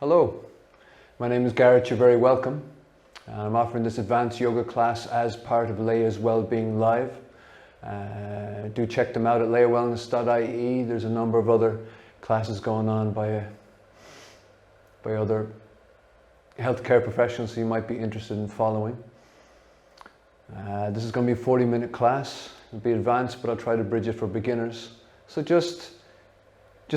Hello, my name is Garret, you're very welcome. I'm offering this advanced yoga class as part of Laya's Wellbeing Live. Do check them out at layawellness.ie. There's a number of other classes going on by other healthcare professionals who you might be interested in following. This is going to be a 40-minute class. It'll be advanced, but I'll try to bridge it for beginners. So just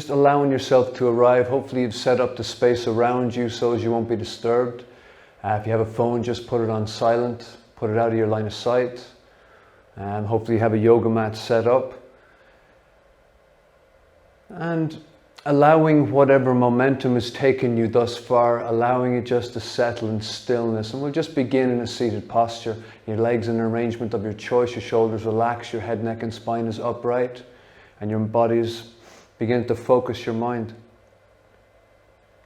allowing yourself to arrive. Hopefully you've set up the space around you so as you won't be disturbed. If you have a phone, just put it on silent, put it out of your line of sight. Hopefully you have a yoga mat set up. And allowing whatever momentum has taken you thus far, allowing it just to settle in stillness. And we'll just begin in a seated posture. Your legs in an arrangement of your choice, your shoulders relaxed, your head, neck and spine is upright, and your body's begin to focus your mind.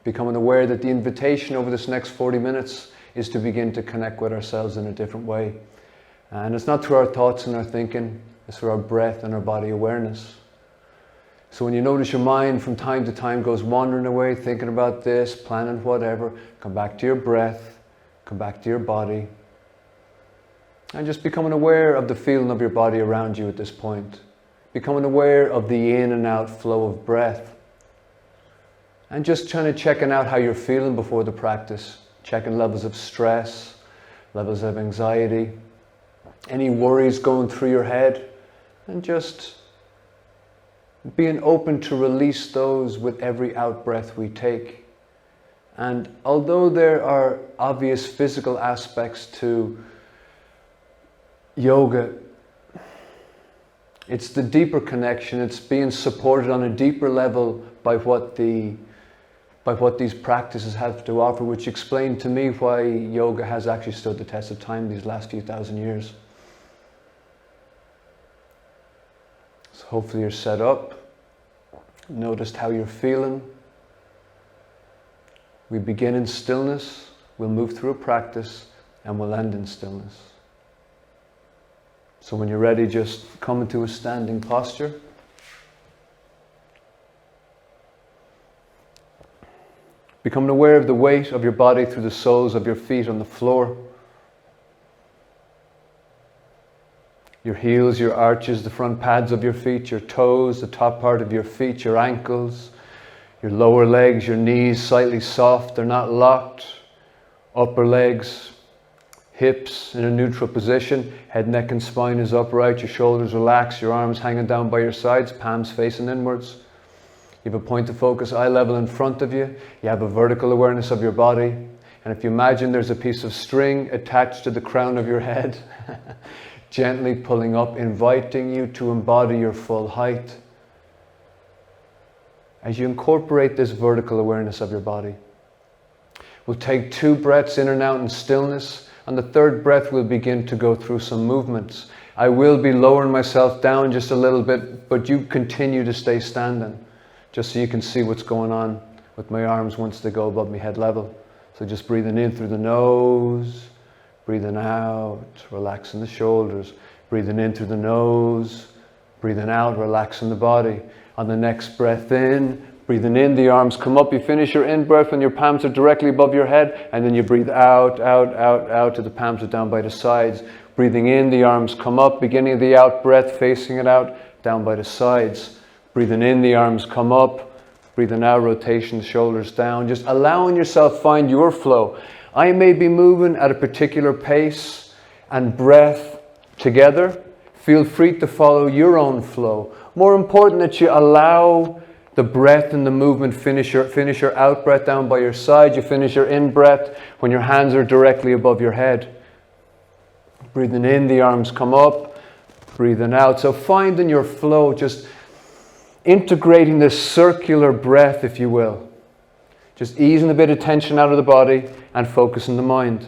Becoming aware that the invitation over this next 40 minutes is to begin to connect with ourselves in a different way. And it's not through our thoughts and our thinking, it's through our breath and our body awareness. So when you notice your mind from time to time goes wandering away, thinking about this, planning whatever, come back to your breath, come back to your body, and just becoming aware of the feeling of your body around you at this point. Becoming aware of the in and out flow of breath. And just checking out how you're feeling before the practice. Checking levels of stress, levels of anxiety, any worries going through your head. And just being open to release those with every out breath we take. And although there are obvious physical aspects to yoga, it's the deeper connection. It's being supported on a deeper level by what these practices have to offer, which explained to me why yoga has actually stood the test of time these last few thousand years. So hopefully you're set up. Noticed how you're feeling. We begin in stillness. We'll move through a practice and we'll end in stillness. So when you're ready, just come into a standing posture. Becoming aware of the weight of your body through the soles of your feet on the floor. Your heels, your arches, the front pads of your feet, your toes, the top part of your feet, your ankles, your lower legs, your knees slightly soft, they're not locked. Upper legs, hips in a neutral position, head, neck and spine is upright, your shoulders relaxed, your arms hanging down by your sides, palms facing inwards. You have a point of focus eye level in front of you. You have a vertical awareness of your body. And if you imagine there's a piece of string attached to the crown of your head, gently pulling up, inviting you to embody your full height. As you incorporate this vertical awareness of your body, we'll take 2 breaths in and out in stillness. On the 3rd breath, we'll begin to go through some movements. I will be lowering myself down just a little bit, but you continue to stay standing, just so you can see what's going on with my arms once they go above my head level. So just breathing in through the nose, breathing out, relaxing the shoulders, breathing in through the nose, breathing out, relaxing the body. On the next breath in, breathing in, the arms come up. You finish your in-breath when your palms are directly above your head, and then you breathe out, out, out, out till the palms are down by the sides. Breathing in, the arms come up, beginning of the out-breath, facing it out, down by the sides. Breathing in, the arms come up. Breathing out, rotation, shoulders down. Just allowing yourself find your flow. I may be moving at a particular pace and breath together. Feel free to follow your own flow. More important that you allow the breath and the movement, finish your out breath down by your side. You finish your in breath when your hands are directly above your head. Breathing in, the arms come up. Breathing out. So finding your flow, just integrating this circular breath, if you will. Just easing a bit of tension out of the body and focusing the mind.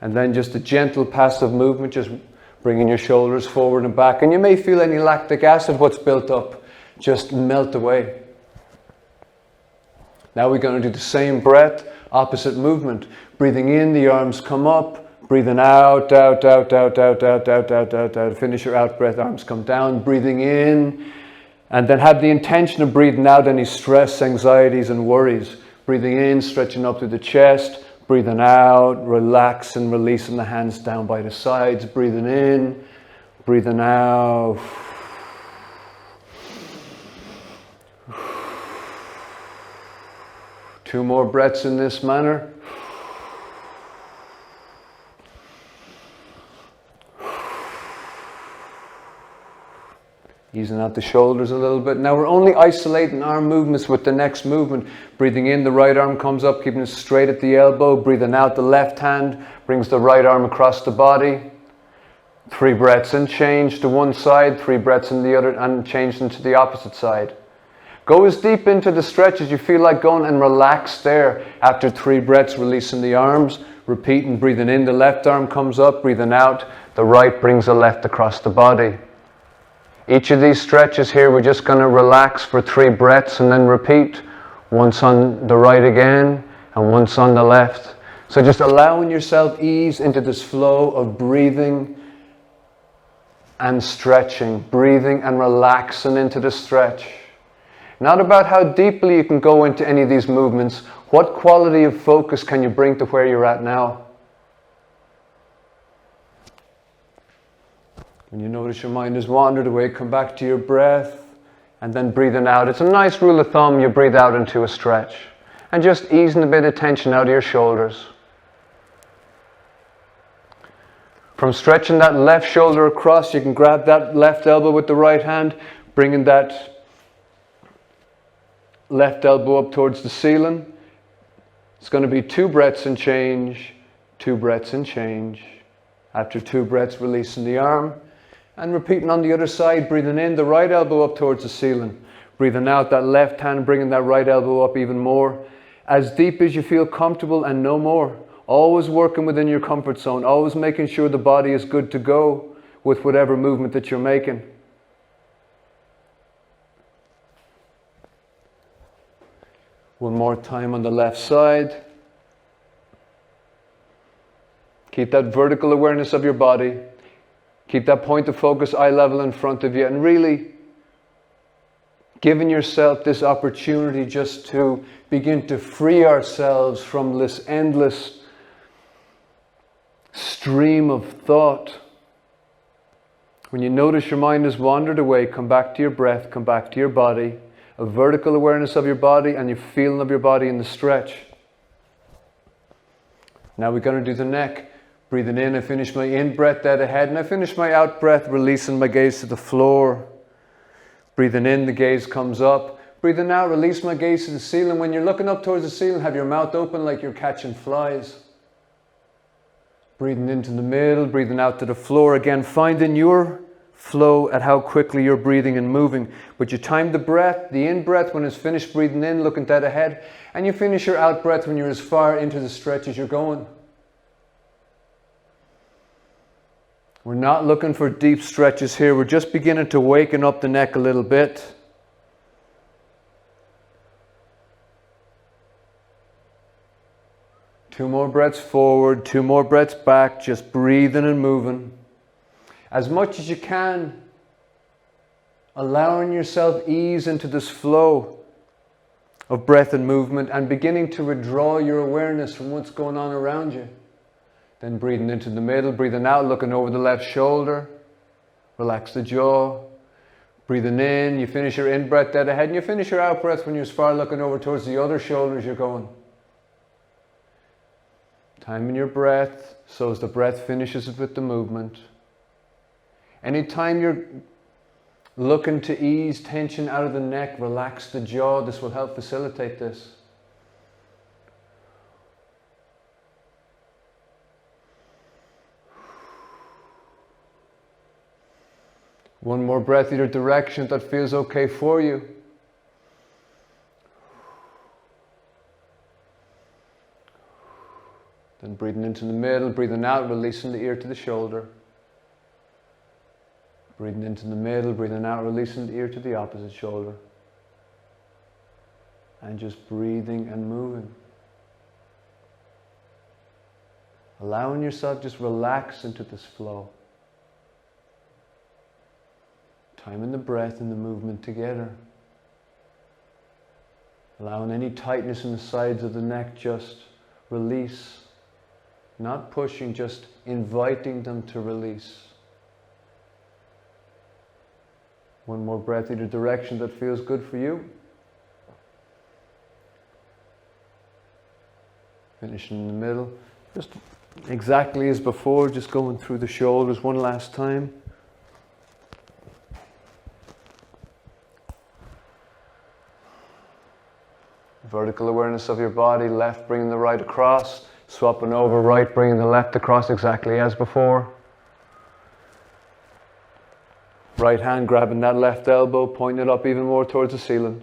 And then just a gentle passive movement, just bringing your shoulders forward and back. And you may feel any lactic acid, what's built up, just melt away. Now we're going to do the same breath, opposite movement. Breathing in, the arms come up. Breathing out, out, out, out, out, out, out, out, out, out. Finish your out breath, arms come down. Breathing in, and then have the intention of breathing out any stress, anxieties and worries. Breathing in, stretching up through the chest. Breathing out, relaxing, releasing the hands down by the sides. Breathing in, breathing out. Two more breaths in this manner. Easing out the shoulders a little bit. Now we're only isolating arm movements with the next movement. Breathing in, the right arm comes up, keeping it straight at the elbow. Breathing out, the left hand brings the right arm across the body. 3 breaths in, change to one side. 3 breaths in the other, and change into the opposite side. Go as deep into the stretch as you feel like going, and relax there. After 3 breaths, releasing the arms. Repeating, breathing in, the left arm comes up. Breathing out, the right brings the left across the body. Each of these stretches here, we're just going to relax for 3 breaths and then repeat. Once on the right again and once on the left. So just allowing yourself ease into this flow of breathing and stretching. Breathing and relaxing into the stretch. Not about how deeply you can go into any of these movements. What quality of focus can you bring to where you're at now? When you notice your mind has wandered away, come back to your breath and then breathing out. It's a nice rule of thumb, you breathe out into a stretch. And just easing a bit of tension out of your shoulders. From stretching that left shoulder across, you can grab that left elbow with the right hand, bringing that left elbow up towards the ceiling. It's going to be 2 breaths and change, 2 breaths and change. After 2 breaths, releasing the arm. And repeating on the other side, breathing in, the right elbow up towards the ceiling. Breathing out, that left hand, bringing that right elbow up even more. As deep as you feel comfortable and no more. Always working within your comfort zone. Always making sure the body is good to go with whatever movement that you're making. One more time on the left side. Keep that vertical awareness of your body. Keep that point of focus eye level in front of you, and really giving yourself this opportunity just to begin to free ourselves from this endless stream of thought. When you notice your mind has wandered away, come back to your breath, come back to your body, a vertical awareness of your body and your feeling of your body in the stretch. Now we're going to do the neck. Breathing in, I finish my in-breath dead ahead, and I finish my out-breath, releasing my gaze to the floor. Breathing in, the gaze comes up. Breathing out, release my gaze to the ceiling. When you're looking up towards the ceiling, have your mouth open like you're catching flies. Breathing into the middle, breathing out to the floor. Again, finding your flow at how quickly you're breathing and moving. But you time the breath, the in-breath when it's finished breathing in, looking dead ahead. And you finish your out-breath when you're as far into the stretch as you're going. We're not looking for deep stretches here. We're just beginning to waken up the neck a little bit. Two more breaths forward, 2 more breaths back, just breathing and moving. As much as you can, allowing yourself ease into this flow of breath and movement and beginning to withdraw your awareness from what's going on around you. Then breathing into the middle, breathing out, looking over the left shoulder. Relax the jaw. Breathing in, you finish your in-breath dead ahead, and you finish your out-breath when you're as far looking over towards the other shoulder as you're going. Timing your breath so as the breath finishes with the movement. Anytime you're looking to ease tension out of the neck, relax the jaw. This will help facilitate this. One more breath either direction if that feels okay for you. Then breathing into the middle, breathing out, releasing the ear to the shoulder. Breathing into the middle, breathing out, releasing the ear to the opposite shoulder. And just breathing and moving. Allowing yourself just relax into this flow. Timing the breath and the movement together. Allowing any tightness in the sides of the neck, just release. Not pushing, just inviting them to release. One more breath either direction that feels good for you. Finishing in the middle. Just exactly as before, just going through the shoulders one last time. Vertical awareness of your body, left bringing the right across, swapping over, right bringing the left across exactly as before. Right hand grabbing that left elbow, pointing it up even more towards the ceiling.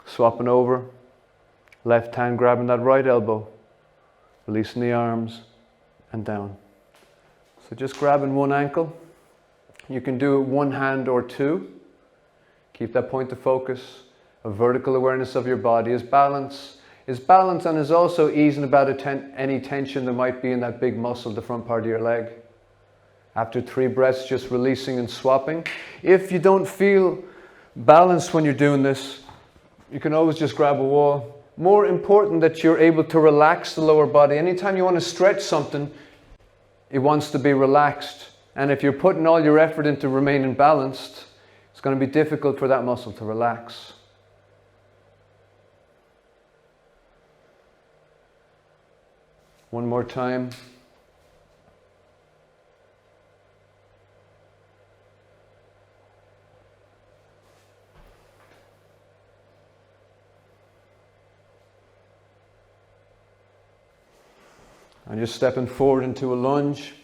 Swapping over, left hand grabbing that right elbow, releasing the arms and down. So just grabbing one ankle. You can do it one hand or two. Keep that point of focus. A vertical awareness of your body is balance and is also easing about any tension there might be in that big muscle, the front part of your leg. After 3 breaths, just releasing and swapping. If you don't feel balanced when you're doing this, you can always just grab a wall. More important that you're able to relax the lower body. Anytime you want to stretch something, it wants to be relaxed. And if you're putting all your effort into remaining balanced, it's going to be difficult for that muscle to relax. One more time. And you're stepping forward into a lunge.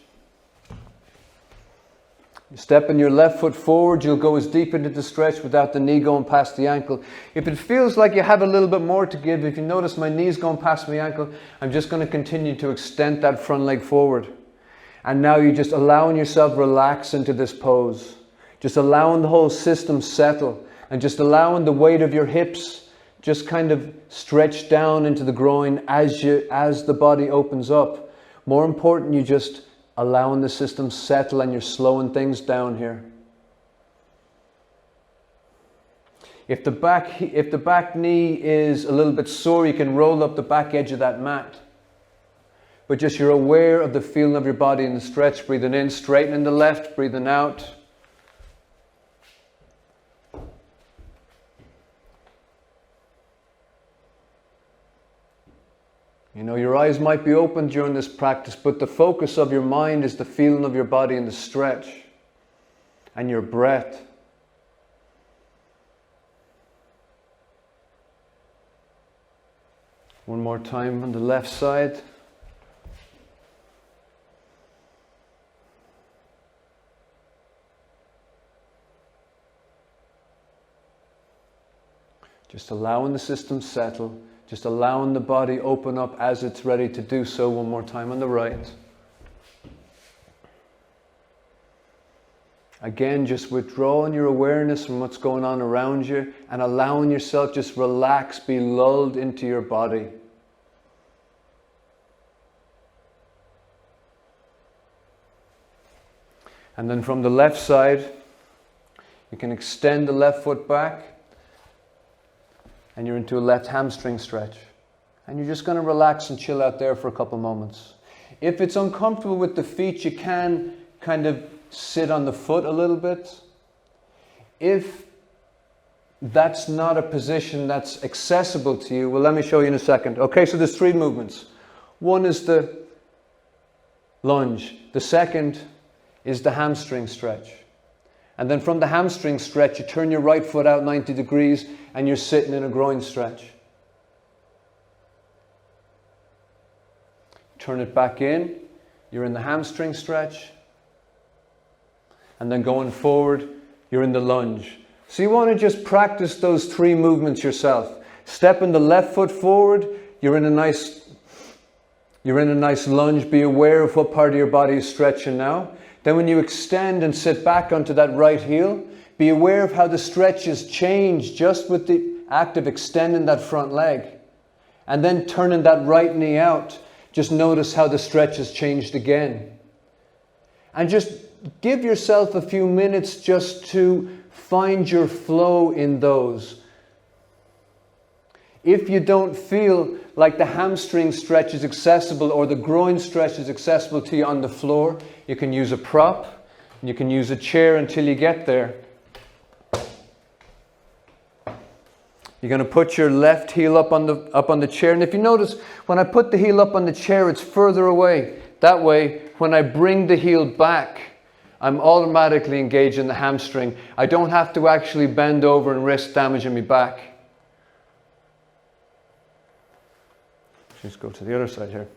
You're stepping your left foot forward, you'll go as deep into the stretch without the knee going past the ankle. If it feels like you have a little bit more to give, if you notice my knee's going past my ankle, I'm just going to continue to extend that front leg forward. And now you're just allowing yourself relax into this pose. Just allowing the whole system settle and just allowing the weight of your hips just kind of stretch down into the groin as the body opens up. More important, you just allowing the system settle and you're slowing things down here. If the back knee is a little bit sore, you can roll up the back edge of that mat. But just you're aware of the feeling of your body in the stretch, breathing in, straightening the left, breathing out. You know, your eyes might be open during this practice, but the focus of your mind is the feeling of your body in the stretch and your breath. One more time on the left side. Just allowing the system settle. Just allowing the body open up as it's ready to do so. One more time on the right. Again, just withdrawing your awareness from what's going on around you and allowing yourself just relax, be lulled into your body. And then from the left side, you can extend the left foot back. And you're into a left hamstring stretch. And you're just going to relax and chill out there for a couple moments. If it's uncomfortable with the feet, you can kind of sit on the foot a little bit. If that's not a position that's accessible to you, well, let me show you in a second. Okay, so there's 3 movements. One is the lunge. The second is the hamstring stretch. And then from the hamstring stretch, you turn your right foot out 90 degrees and you're sitting in a groin stretch. Turn it back in, you're in the hamstring stretch. And then going forward, you're in the lunge. So you want to just practice those 3 movements yourself. Stepping the left foot forward, you're in a nice lunge. Be aware of what part of your body is stretching now. Then when you extend and sit back onto that right heel, be aware of how the stretches change just with the act of extending that front leg. And then turning that right knee out, just notice how the stretch has changed again. And just give yourself a few minutes just to find your flow in those. If you don't feel like the hamstring stretch is accessible or the groin stretch is accessible to you on the floor, you can use a prop, and you can use a chair until you get there. You're going to put your left heel up on the chair, and if you notice, when I put the heel up on the chair, it's further away. That way, when I bring the heel back, I'm automatically engaging the hamstring. I don't have to actually bend over and risk damaging my back. Just go to the other side here.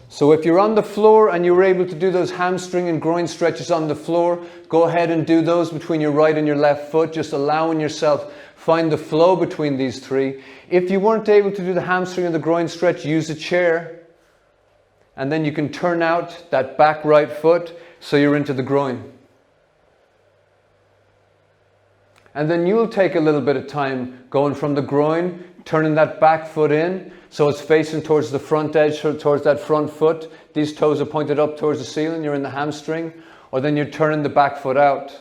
So if you're on the floor and you're able to do those hamstring and groin stretches on the floor, go ahead and do those between your right and your left foot, just allowing yourself find the flow between these three. If you weren't able to do the hamstring and the groin stretch, use a chair. And then you can turn out that back right foot so you're into the groin. And then you'll take a little bit of time going from the groin, turning that back foot in so it's facing towards the front edge, towards that front foot. These toes are pointed up towards the ceiling, you're in the hamstring. Or then you're turning the back foot out.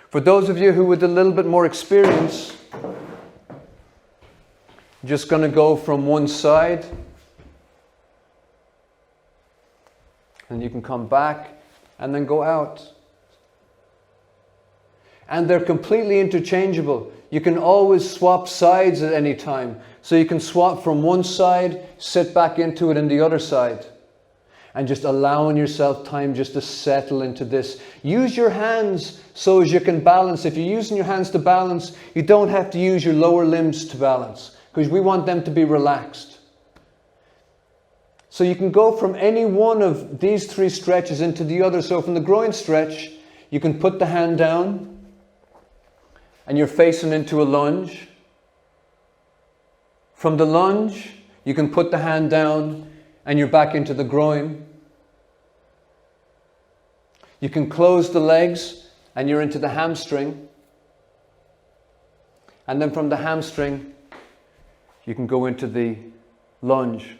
For those of you who with a little bit more experience, just going to go from one side. And you can come back and then go out. And they're completely interchangeable. You can always swap sides at any time. So you can swap from one side, sit back into it in the other side. And just allowing yourself time just to settle into this. Use your hands so as you can balance. If you're using your hands to balance, you don't have to use your lower limbs to balance, because we want them to be relaxed. So you can go from any one of these three stretches into the other. So from the groin stretch, you can put the hand down and you're facing into a lunge. From the lunge, you can put the hand down and you're back into the groin. You can close the legs and you're into the hamstring. And then from the hamstring, you can go into the lunge.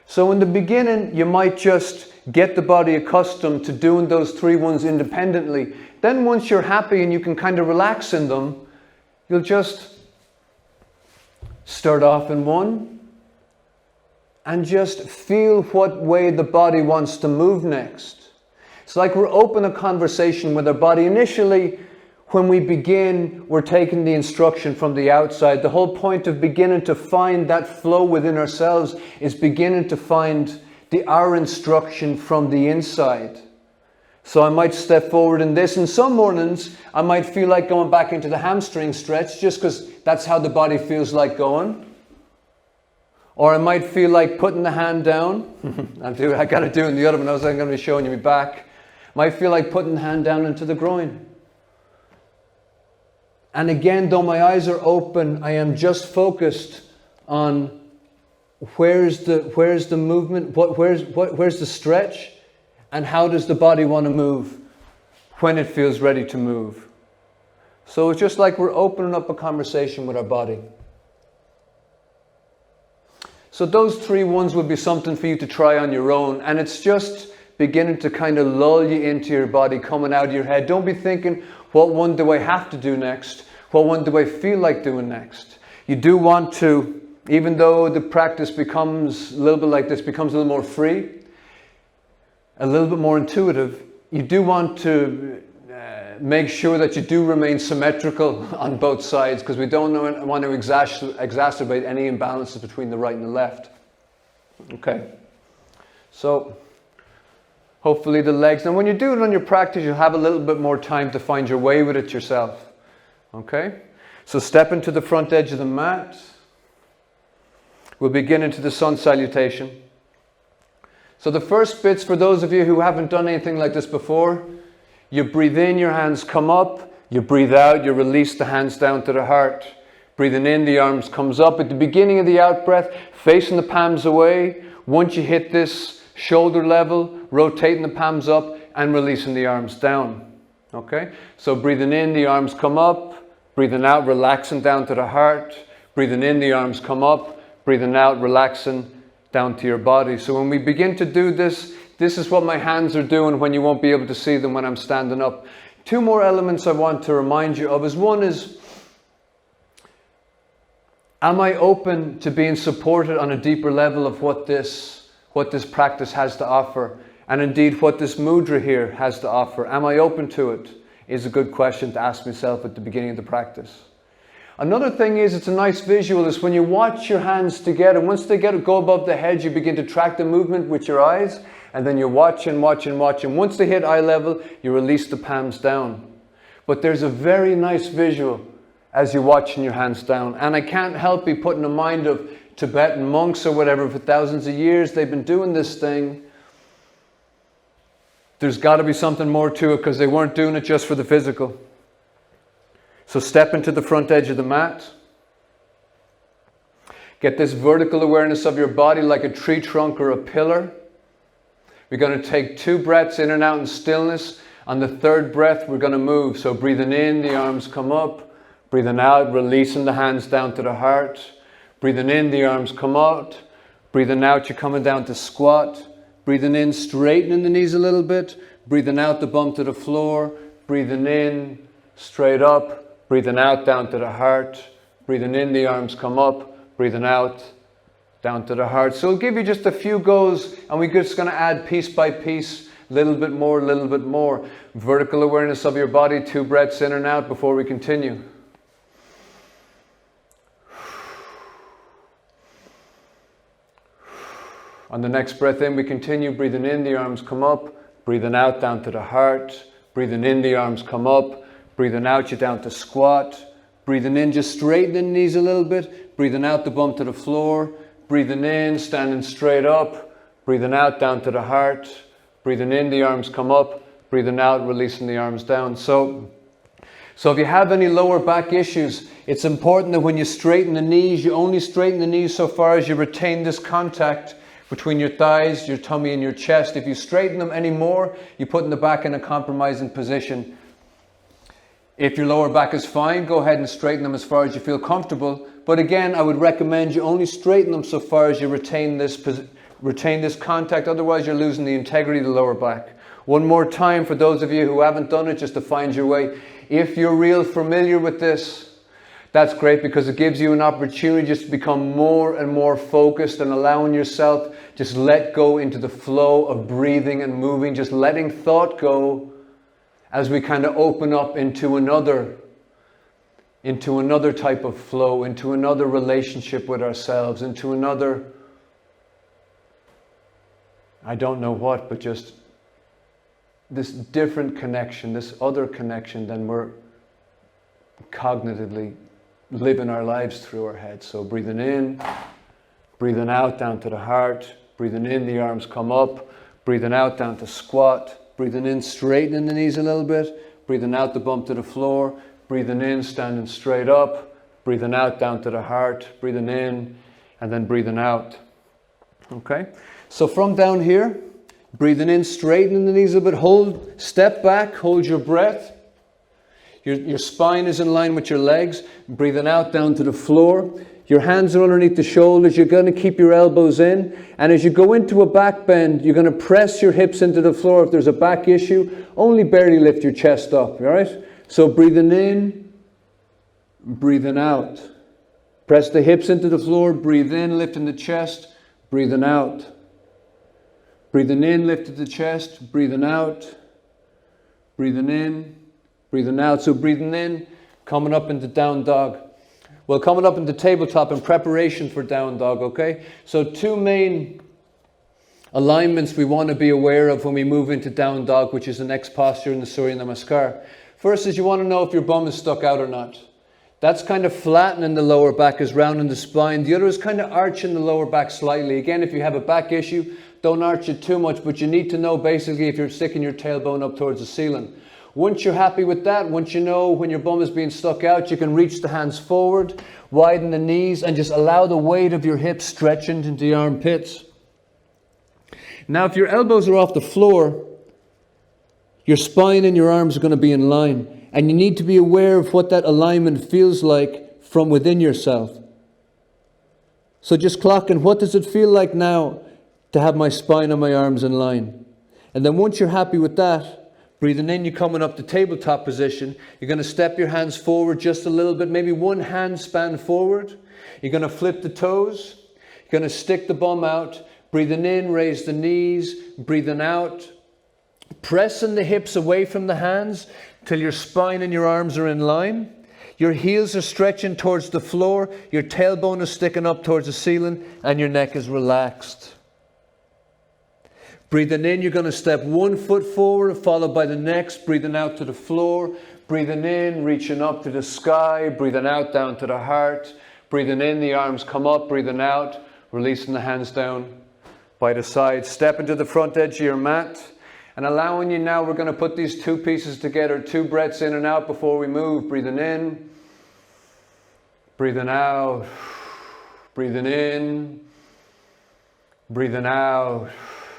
So in the beginning, you might just get the body accustomed to doing those three ones independently. Then once you're happy and you can kind of relax in them, you'll just start off in one and just feel what way the body wants to move next. It's like we're open a conversation with our body. Initially, when we begin, we're taking the instruction from the outside. The whole point of beginning to find that flow within ourselves is beginning to find our instruction from the inside. So I might step forward in this. And some mornings, I might feel like going back into the hamstring stretch just because that's how the body feels like going. Or I might feel like putting the hand down. I got to do it in the other one. I was going to be showing you my back. Might feel like putting the hand down into the groin. And again, though my eyes are open, I am just focused on where's the movement, where's the stretch, and how does the body want to move when it feels ready to move. So it's just like we're opening up a conversation with our body. So those three ones would be something for you to try on your own, and it's just beginning to kind of lull you into your body, coming out of your head. Don't be thinking, what one do I have to do next? What one do I feel like doing next? You do want to, even though the practice becomes a little bit like this, becomes a little more free, a little bit more intuitive, you do want to make sure that you do remain symmetrical on both sides, because we don't want to exacerbate any imbalances between the right and the left. Okay, so hopefully the legs. Now when you do it on your practice, you'll have a little bit more time to find your way with it yourself. Okay, so step into the front edge of the mat. We'll begin into the sun salutation. So the first bits, for those of you who haven't done anything like this before, you breathe in, your hands come up. You breathe out, you release the hands down to the heart. Breathing in, the arms comes up. At the beginning of the out breath, facing the palms away. Once you hit this shoulder level, rotating the palms up and releasing the arms down. Okay, so breathing in, the arms come up. Breathing out, relaxing down to the heart. Breathing in, the arms come up. Breathing out, relaxing down to your body. So when we begin to do this, This is what my hands are doing when you won't be able to see them when I'm standing up. 2 more elements I want to remind you of is, one is, am I open to being supported on a deeper level of what this practice has to offer? And indeed what this mudra here has to offer. Am I open to it? Is a good question to ask myself at the beginning of the practice. Another thing is, it's a nice visual, is when you watch your hands together, once they go above the head, you begin to track the movement with your eyes, and then you watch and watch and watch, and once they hit eye level, you release the palms down. But there's a very nice visual as you're watching your hands down. And I can't help but put in the mind of Tibetan monks or whatever, for thousands of years they've been doing this thing. There's got to be something more to it, because they weren't doing it just for the physical. So step into the front edge of the mat. Get this vertical awareness of your body like a tree trunk or a pillar. We're going to take 2 breaths in and out in stillness. On the 3rd breath, we're going to move. So breathing in, the arms come up. Breathing out, releasing the hands down to the heart. Breathing in, the arms come out. Breathing out, you're coming down to squat. Breathing in, straightening the knees a little bit. Breathing out, the bum to the floor. Breathing in, straight up. Breathing out, down to the heart. Breathing in, the arms come up. Breathing out, down to the heart. So I'll give you just a few goes, and we're just going to add piece by piece, a little bit more, a little bit more. Vertical awareness of your body, 2 breaths in and out before we continue. On the next breath in, we continue. Breathing in, the arms come up. Breathing out, down to the heart. Breathing in, the arms come up. Breathing out, you're down to squat. Breathing in, just straightening the knees a little bit. Breathing out, the bum to the floor. Breathing in, standing straight up. Breathing out, down to the heart. Breathing in, the arms come up. Breathing out, releasing the arms down. So if you have any lower back issues, it's important that when you straighten the knees, you only straighten the knees so far as you retain this contact between your thighs, your tummy and your chest. If you straighten them anymore, you put the back in a compromising position. If your lower back is fine, go ahead and straighten them as far as you feel comfortable. But again, I would recommend you only straighten them so far as you retain this contact. Otherwise, you're losing the integrity of the lower back. One more time for those of you who haven't done it, just to find your way. If you're real familiar with this, that's great, because it gives you an opportunity just to become more and more focused and allowing yourself just let go into the flow of breathing and moving, just letting thought go as we kind of open up into another type of flow, into another relationship with ourselves, into another, I don't know what, but just this different connection, this other connection than we're cognitively living our lives through our heads. So breathing in, breathing out, down to the heart. Breathing in, the arms come up. Breathing out, down to squat. Breathing in, straightening the knees a little bit. Breathing out, the bum to the floor. Breathing in, standing straight up. Breathing out, down to the heart. Breathing in, and then breathing out. Okay? So from down here, breathing in, straightening the knees a bit. Hold, step back, hold your breath. Your spine is in line with your legs. Breathing out, down to the floor. Your hands are underneath the shoulders. You're going to keep your elbows in. And as you go into a back bend, you're going to press your hips into the floor. If there's a back issue, only barely lift your chest up. All right? So breathing in, breathing out. Press the hips into the floor. Breathe in, lifting the chest. Breathing out. Breathing in, lifting the chest. Breathing out. Breathing in, breathing out. So breathing in, coming up into down dog. Well, coming up into tabletop in preparation for down dog, okay? So 2 main alignments we want to be aware of when we move into down dog, which is the next posture in the Surya Namaskar. First is you want to know if your bum is stuck out or not. That's kind of flattening the lower back, is rounding the spine. The other is kind of arching the lower back slightly. Again, if you have a back issue, don't arch it too much, but you need to know basically if you're sticking your tailbone up towards the ceiling. Once you're happy with that, once you know when your bum is being stuck out, you can reach the hands forward, widen the knees, and just allow the weight of your hips stretching into the armpits. Now, if your elbows are off the floor, your spine and your arms are going to be in line. And you need to be aware of what that alignment feels like from within yourself. So just clocking, what does it feel like now to have my spine and my arms in line? And then once you're happy with that, breathing in, you're coming up to tabletop position. You're going to step your hands forward just a little bit, maybe one hand span forward. You're going to flip the toes. You're going to stick the bum out. Breathing in, raise the knees. Breathing out, pressing the hips away from the hands till your spine and your arms are in line. Your heels are stretching towards the floor. Your tailbone is sticking up towards the ceiling and your neck is relaxed. Breathing in, you're going to step one foot forward, followed by the next. Breathing out to the floor. Breathing in, reaching up to the sky. Breathing out, down to the heart. Breathing in, the arms come up. Breathing out, releasing the hands down by the side. Step into the front edge of your mat. And allowing you now, we're going to put these two pieces together. 2 breaths in and out before we move. Breathing in. Breathing out. Breathing in. Breathing out.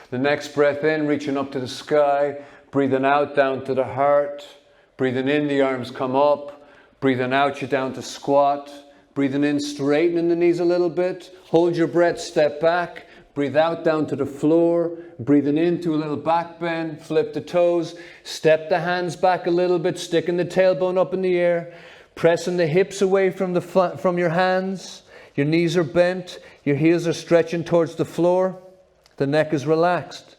The next breath in, reaching up to the sky. Breathing out, down to the heart. Breathing in, the arms come up. Breathing out, you're down to squat. Breathing in, straightening the knees a little bit. Hold your breath, step back. Breathe out, down to the floor. Breathing into a little back bend. Flip the toes. Step the hands back a little bit, sticking the tailbone up in the air. Pressing the hips away from your hands. Your knees are bent. Your heels are stretching towards the floor. The neck is relaxed.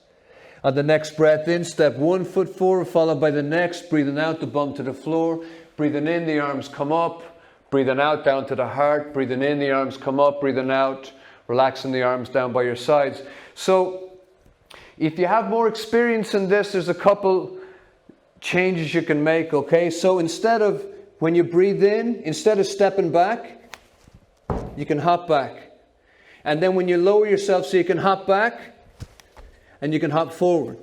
On the next breath in, step 1 foot forward, followed by the next. Breathing out, the bum to the floor. Breathing in, the arms come up. Breathing out, down to the heart. Breathing in, the arms come up. Breathing out, relaxing the arms down by your sides. So, if you have more experience in this, there's a couple changes you can make, okay? So instead of, when you breathe in, instead of stepping back, you can hop back. And then when you lower yourself, so you can hop back and you can hop forward.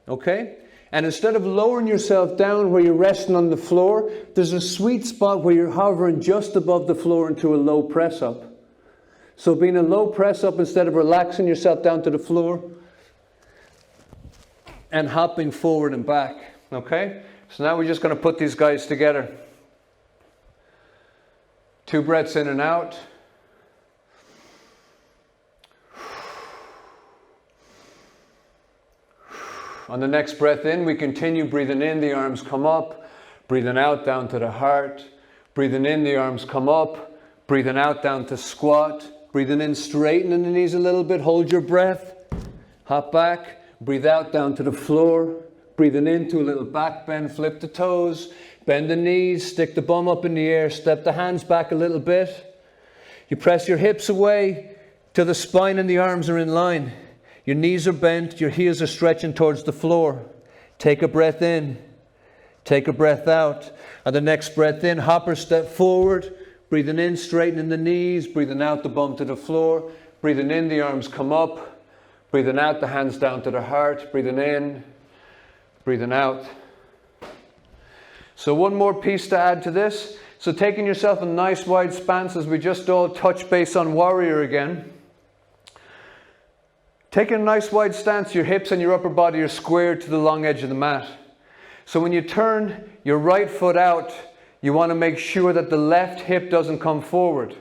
Okay? And instead of lowering yourself down where you're resting on the floor, there's a sweet spot where you're hovering just above the floor into a low press up. So being a low press up, instead of relaxing yourself down to the floor and hopping forward and back. Okay? So now we're just going to put these guys together. 2 breaths in and out. On the next breath in, we continue breathing in, the arms come up. Breathing out, down to the heart. Breathing in, the arms come up. Breathing out, down to squat. Breathing in, straightening the knees a little bit. Hold your breath. Hop back. Breathe out, down to the floor. Breathing into a little back bend. Flip the toes. Bend the knees. Stick the bum up in the air. Step the hands back a little bit. You press your hips away till the spine and the arms are in line. Your knees are bent, your heels are stretching towards the floor. Take a breath in, take a breath out. On the next breath in, hopper step forward. Breathing in, straightening the knees. Breathing out, the bum to the floor. Breathing in, the arms come up. Breathing out, the hands down to the heart. Breathing in, breathing out. So one more piece to add to this. So taking yourself a nice wide stance as we just all touch base on warrior again. Taking a nice wide stance, your hips and your upper body are squared to the long edge of the mat. So when you turn your right foot out, you want to make sure that the left hip doesn't come forward.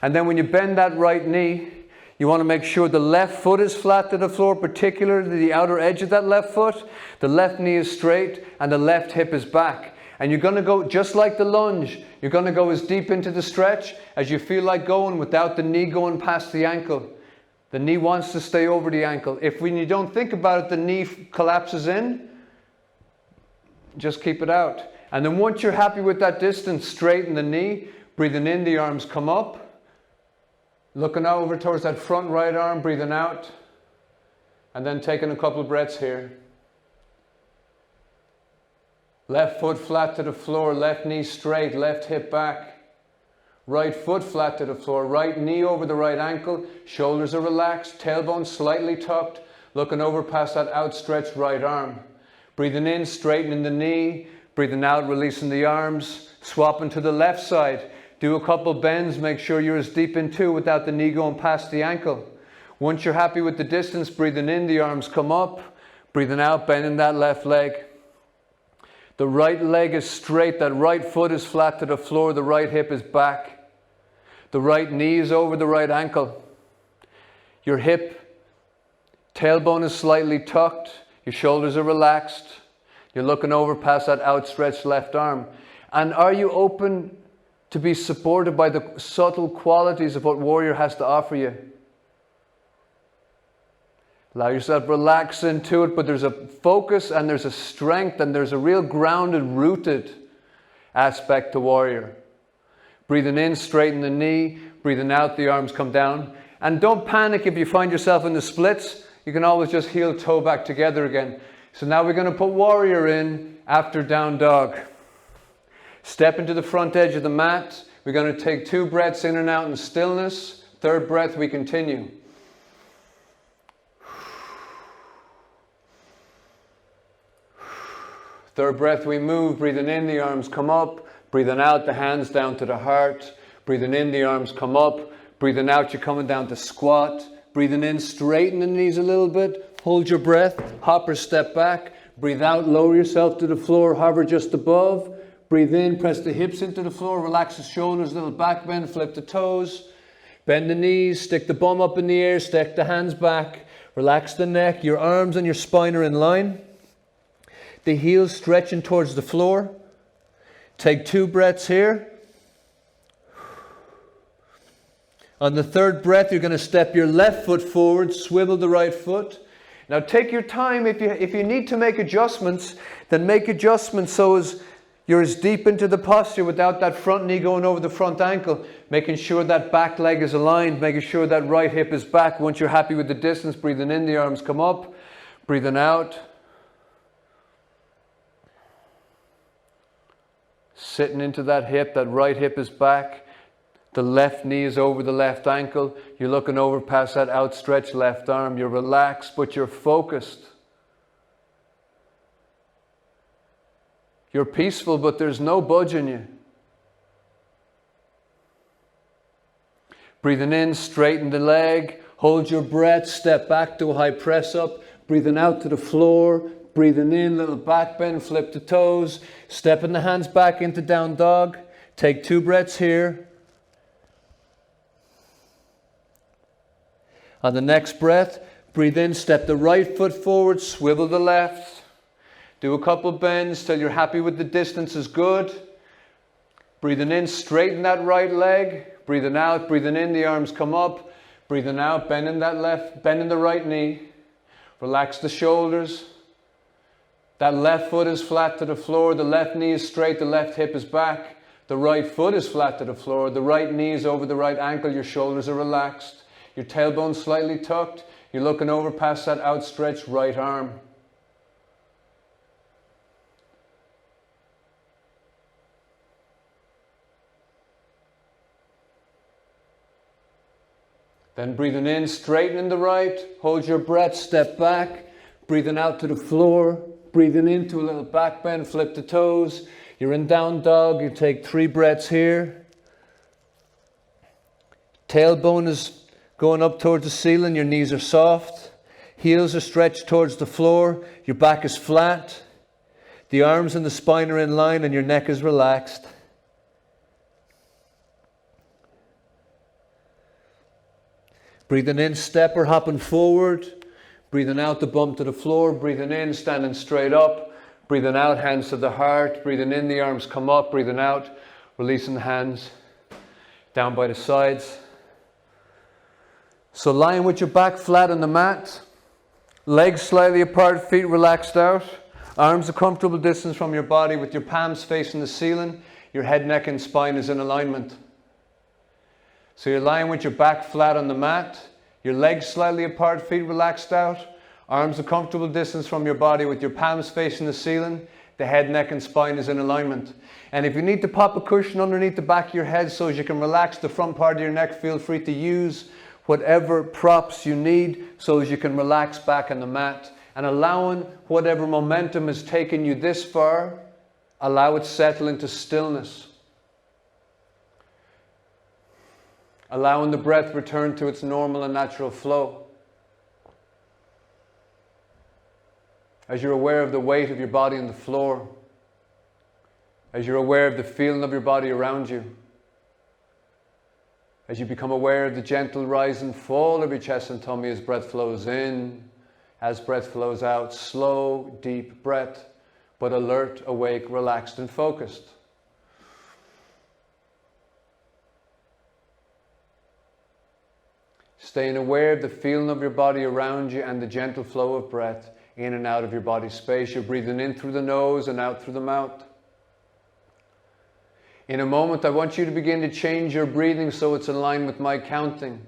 And then when you bend that right knee, you want to make sure the left foot is flat to the floor, particularly the outer edge of that left foot. The left knee is straight and the left hip is back. And you're going to go, just like the lunge, you're going to go as deep into the stretch as you feel like going without the knee going past the ankle. The knee wants to stay over the ankle. If when you don't think about it, the knee collapses in, just keep it out. And then once you're happy with that distance, straighten the knee. Breathing in, the arms come up. Looking over towards that front right arm, breathing out. And then taking a couple of breaths here. Left foot flat to the floor, left knee straight, left hip back. Right foot flat to the floor, right knee over the right ankle, shoulders are relaxed, tailbone slightly tucked, looking over past that outstretched right arm. Breathing in, straightening the knee, breathing out, releasing the arms, swapping to the left side. Do a couple bends, make sure you're as deep in two without the knee going past the ankle. Once you're happy with the distance, breathing in, the arms come up, breathing out, bending that left leg. The right leg is straight, that right foot is flat to the floor, the right hip is back. The right knee is over the right ankle. Your hip Tailbone is slightly tucked. Your shoulders are relaxed. You're looking over past that outstretched left arm. And are you open to be supported by the subtle qualities of what warrior has to offer you? Allow yourself to relax into it, but there's a focus and there's a strength and there's a real grounded, rooted aspect to warrior. Breathing in, straighten the knee. Breathing out, the arms come down. And don't panic if you find yourself in the splits. You can always just heel toe back together again. So now we're going to put warrior in after down dog. Step into the front edge of the mat. We're going to take 2 breaths in and out in stillness. 3rd breath, we continue. Third breath, we move. Breathing in, the arms come up. Breathing out, the hands down to the heart. Breathing in, the arms come up. Breathing out, you're coming down to squat. Breathing in, straighten the knees a little bit. Hold your breath. Hop or step back. Breathe out, lower yourself to the floor. Hover just above. Breathe in, press the hips into the floor. Relax the shoulders, little back bend. Flip the toes. Bend the knees. Stick the bum up in the air. Stick the hands back. Relax the neck. Your arms and your spine are in line. The heels stretching towards the floor. Take 2 breaths here. On the 3rd breath, you're going to step your left foot forward, swivel the right foot. Now take your time. If you need to make adjustments, then make adjustments so as you're as deep into the posture without that front knee going over the front ankle. Making sure that back leg is aligned, making sure that right hip is back. Once you're happy with the distance, breathing in, the arms come up. Breathing out. Sitting into that hip, that right hip is back. The left knee is over the left ankle. You're looking over past that outstretched left arm. You're relaxed, but you're focused. You're peaceful, but there's no budge in you. Breathing in, straighten the leg. Hold your breath. Step back to a high press up. Breathing out to the floor. Breathing in, little back bend. Flip the toes. Stepping the hands back into down dog. Take 2 breaths here. On the next breath, breathe in, step the right foot forward, swivel the left. Do a couple bends till you're happy with the distance is good. Breathing in, straighten that right leg. Breathing out, breathing in, the arms come up. Breathing out, bending the right knee. Relax the shoulders. That left foot is flat to the floor. The left knee is straight, the left hip is back. The right foot is flat to the floor. The right knee is over the right ankle. Your shoulders are relaxed. Your tailbone slightly tucked. You're looking over past that outstretched right arm. Then breathing in, straightening the right. Hold your breath, step back. Breathing out to the floor. Breathing into a little back bend, flip the toes. You're in down dog. You take 3 breaths here. Tailbone is going up towards the ceiling, your knees are soft. Heels are stretched towards the floor. Your back is flat. The arms and the spine are in line and your neck is relaxed. Breathing in, step or hopping forward. Breathing out, the bump to the floor. Breathing in, standing straight up. Breathing out, hands to the heart. Breathing in, the arms come up. Breathing out, releasing the hands down by the sides. So lying with your back flat on the mat, legs slightly apart, feet relaxed out, arms a comfortable distance from your body with your palms facing the ceiling, your head, neck and spine is in alignment. So you're lying with your back flat on the mat, your legs slightly apart, feet relaxed out, arms a comfortable distance from your body with your palms facing the ceiling, the head, neck and spine is in alignment. And if you need to pop a cushion underneath the back of your head so as you can relax the front part of your neck, feel free to use whatever props you need so as you can relax back on the mat. And allowing whatever momentum has taken you this far, allow it to settle into stillness. Allowing the breath return to its normal and natural flow. As you're aware of the weight of your body on the floor. As you're aware of the feeling of your body around you. As you become aware of the gentle rise and fall of your chest and tummy as breath flows in As breath flows out, slow, deep breath, but alert, awake, relaxed, and focused. Staying aware of the feeling of your body around you and the gentle flow of breath in and out of your body space. You're breathing in through the nose and out through the mouth. In a moment, I want you to begin to change your breathing so it's in line with my counting.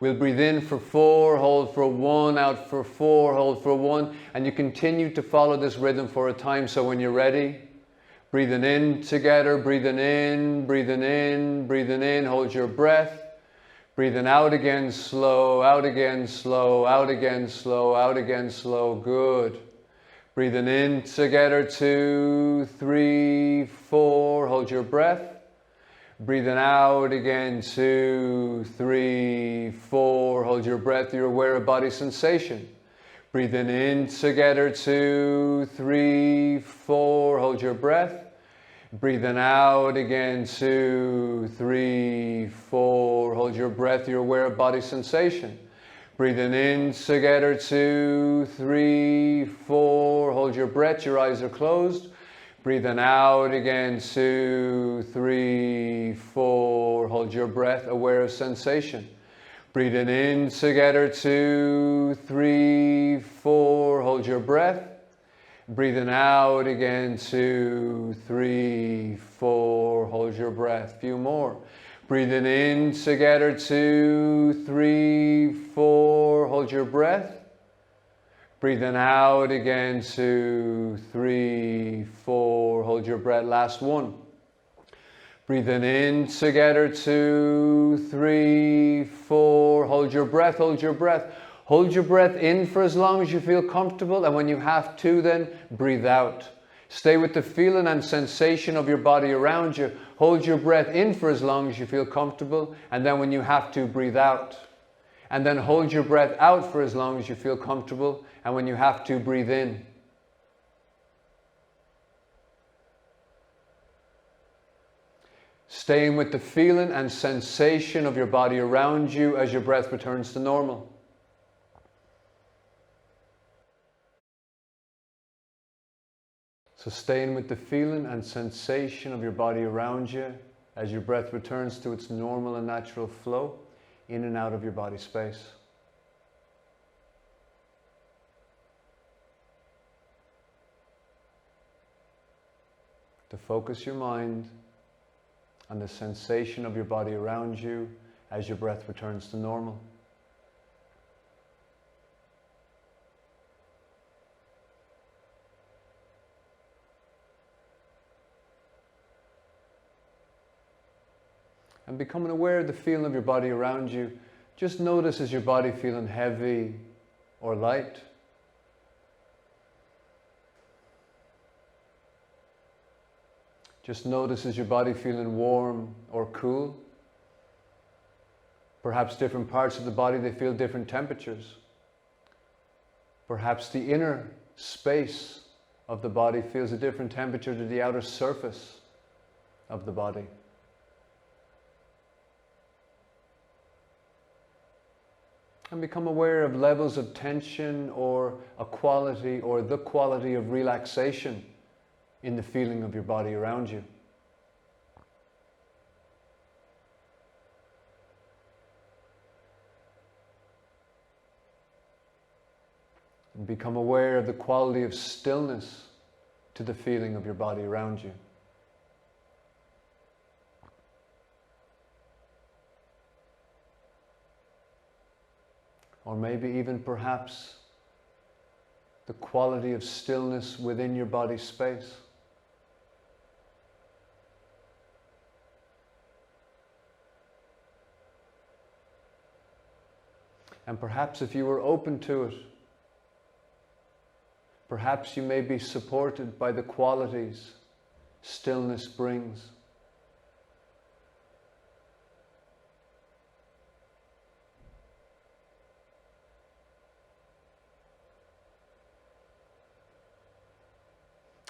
We'll breathe in for 4, hold for 1, out for 4, hold for 1, and you continue to follow this rhythm for a time. So when you're ready, breathing in together, breathing in, breathing in, breathing in, hold your breath. Breathing out again, slow, out again, slow, out again, slow, out again, slow. Good. Breathing in together, 2, 3, 4. Hold your breath. Breathing out again, 2, 3, 4. Hold your breath. You're aware of body sensation. Breathing in together, 2, 3, 4. Hold your breath. Breathing out again, 2, 3, 4. Hold your breath. You're aware of body sensation. Breathing in together, 2, 3, 4. Hold your breath. Your eyes are closed. Breathing out again, 2, 3, 4. Hold your breath. Aware of sensation. Breathing in together, 2, 3, 4. Hold your breath. Breathing out again, 2, 3, 4. Hold your breath. Few more. Breathing in together, 2, 3, 4. Hold your breath. Breathing out again, 2, 3, 4. Hold your breath. Last one. Breathing in together, 2, 3, 4. Hold your breath, hold your breath. Hold your breath in for as long as you feel comfortable, and when you have to, then breathe out. Stay with the feeling and sensation of your body around you. Hold your breath in for as long as you feel comfortable, and then when you have to, breathe out. And then hold your breath out for as long as you feel comfortable, and when you have to, breathe in. Staying with the feeling and sensation of your body around you as your breath returns to normal. So staying with the feeling and sensation of your body around you as your breath returns to its normal and natural flow in and out of your body space. To focus your mind on the sensation of your body around you as your breath returns to normal. And becoming aware of the feeling of your body around you, just notice, is your body feeling heavy or light? Just notice, is your body feeling warm or cool? Perhaps different parts of the body, they feel different temperatures. Perhaps the inner space of the body feels a different temperature to the outer surface of the body. And become aware of levels of tension or a quality or the quality of relaxation in the feeling of your body around you. And become aware of the quality of stillness to the feeling of your body around you. Or maybe even perhaps the quality of stillness within your body space. And perhaps if you were open to it, perhaps you may be supported by the qualities stillness brings.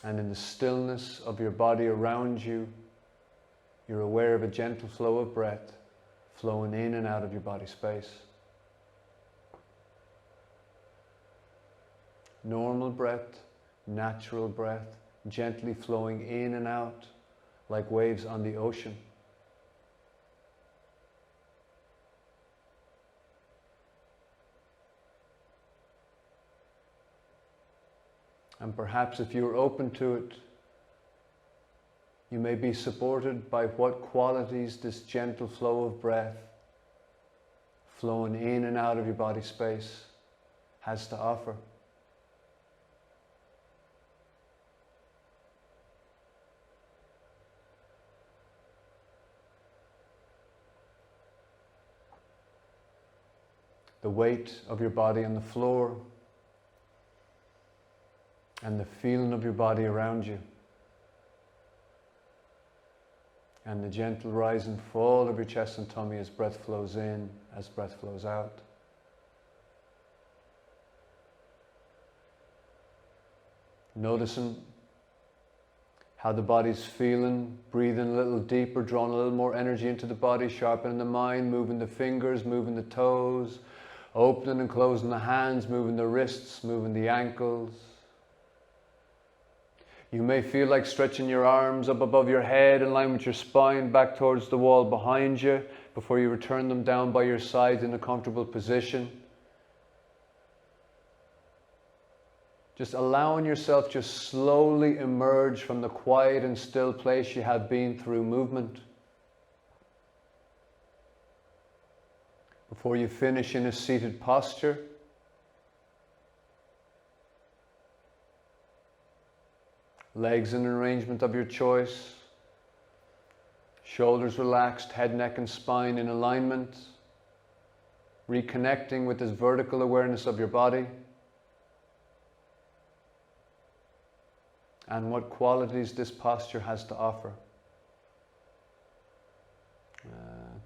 And in the stillness of your body around you, you're aware of a gentle flow of breath flowing in and out of your body space. Normal breath, natural breath, gently flowing in and out like waves on the ocean. And perhaps if you're open to it, you may be supported by what qualities this gentle flow of breath, flowing in and out of your body space, has to offer. The weight of your body on the floor and the feeling of your body around you, and the gentle rise and fall of your chest and tummy as breath flows in, as breath flows out. Noticing how the body's feeling, breathing a little deeper, drawing a little more energy into the body, sharpening the mind, moving the fingers, moving the toes, opening and closing the hands, moving the wrists, moving the ankles. You may feel like stretching your arms up above your head in line with your spine, back towards the wall behind you, before you return them down by your sides in a comfortable position. Just allowing yourself just slowly emerge from the quiet and still place you have been through movement, before you finish in a seated posture. Legs in an arrangement of your choice, shoulders relaxed, head, neck and spine in alignment, reconnecting with this vertical awareness of your body and what qualities this posture has to offer.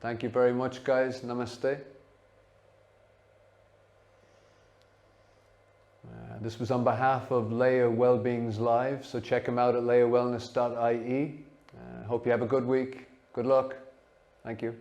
Thank you very much, guys. Namaste. This was on behalf of Laya Wellbeing's Live, so check him out at layawellness.ie. Hope you have a good week. Good luck. Thank you.